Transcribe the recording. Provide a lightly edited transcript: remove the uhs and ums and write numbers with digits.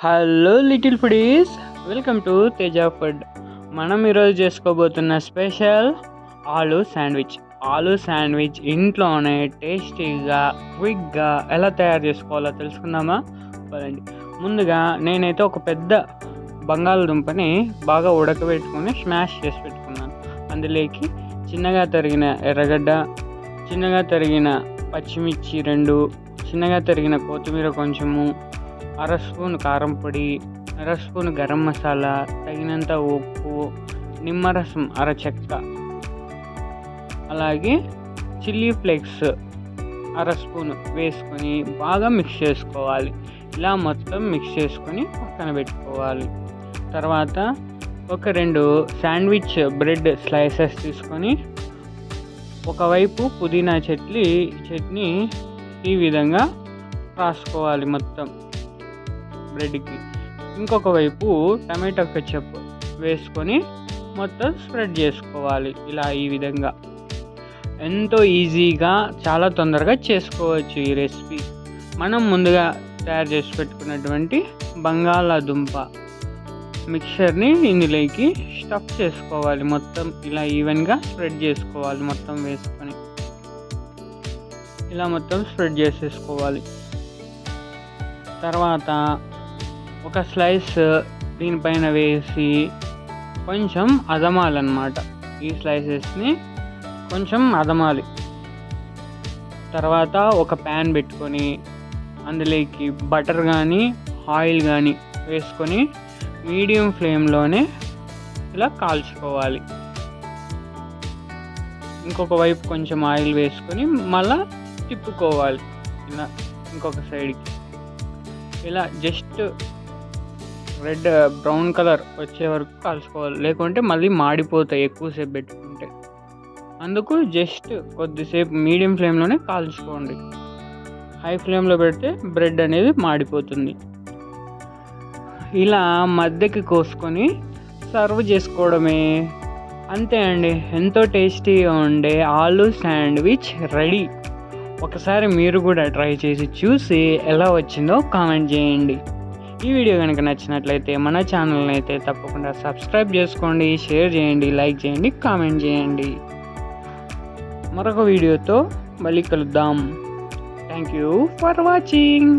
Hello little foodies, welcome to Teja food. మనం ఈరోజు చేసుకోబోతున్న special aloo sandwich ఇంట్లోనే టేస్టీగా క్విక్గా ఎలా తయారు చేసుకోవాలో తెలుసుకుందామా? పదండి. ముందుగా నేనైతే ఒక పెద్ద బంగాళదుంపని బాగా ఉడకబెట్టుకొని స్మాష్ చేసి పెట్టుకున్నాను. అందులోకి చిన్నగా తరిగిన ఎర్రగడ్డ, చిన్నగా తరిగిన పచ్చిమిర్చి 2, చిన్నగా తరిగిన కొత్తిమీర కొంచెము, అర స్పూన్ కారం పొడి, అర స్పూన్ గరం మసాలా, తగినంత ఉప్పు, నిమ్మరసం అర చెక్క, అలాగే చిల్లీ ఫ్లేక్స్ అర స్పూన్ వేసుకొని బాగా మిక్స్ చేసుకోవాలి. ఇలా మొత్తం మిక్స్ చేసుకొని పక్కన పెట్టుకోవాలి. తర్వాత ఒక 2 శాండ్విచ్ బ్రెడ్ స్లైసెస్ తీసుకొని ఒకవైపు పుదీనా చట్నీ ఈ విధంగా రాసుకోవాలి మొత్తం బ్రెడ్కి. ఇంకొక వైపు టమాటో కెచప్ వేసుకొని మొత్తం స్ప్రెడ్ చేసుకోవాలి. ఇలా ఈ విధంగా ఎంతో ఈజీగా చాలా తొందరగా చేసుకోవచ్చు ఈ రెసిపీ. మనం ముందుగా తయారు చేసి పెట్టుకున్నటువంటి బంగాళాదుంప మిక్చర్ని ఇందులోకి స్టఫ్ చేసుకోవాలి. మొత్తం ఇలా ఈవెన్గా స్ప్రెడ్ చేసుకోవాలి. మొత్తం వేసుకొని ఇలా మొత్తం స్ప్రెడ్ చేసేసుకోవాలి. తర్వాత ఒక స్లైస్ దీనిపైన వేసి కొంచెం అదమాలన్నమాట. ఈ స్లైసెస్ని కొంచెం అదమాలి. తర్వాత ఒక ప్యాన్ పెట్టుకొని అందులోకి బటర్ కానీ ఆయిల్ కానీ వేసుకొని మీడియం ఫ్లేమ్లోనే ఇలా కాల్చుకోవాలి. ఇంకొక వైపు కొంచెం ఆయిల్ వేసుకొని మళ్ళా తిప్పుకోవాలి. ఇలా ఇంకొక సైడ్కి ఇలా జస్ట్ రెడ్ బ్రౌన్ కలర్ వచ్చే వరకు కాల్చుకోవాలి. లేకుంటే మళ్ళీ మాడిపోతాయి ఎక్కువసేపు పెట్టుకుంటే. అందుకు జస్ట్ కొద్దిసేపు మీడియం ఫ్లేమ్లోనే కాల్చుకోండి. హై ఫ్లేమ్లో పెడితే బ్రెడ్ అనేది మాడిపోతుంది. ఇలా మధ్యకి కోసుకొని సర్వ్ చేసుకోవడమే. అంతే అండి, ఎంతో టేస్టీగా ఉండే ఆలూ శాండ్విచ్ రెడీ. ఒకసారి మీరు కూడా ట్రై చేసి చూసి ఎలా వచ్చిందో కామెంట్ చేయండి. ఈ వీడియో కనుక నచ్చినట్లయితే మన ఛానల్ని అయితే తప్పకుండా సబ్స్క్రైబ్ చేసుకోండి, షేర్ చేయండి, లైక్ చేయండి, కామెంట్ చేయండి. మరొక వీడియోతో మళ్ళీ కలుద్దాం. Thank you for watching.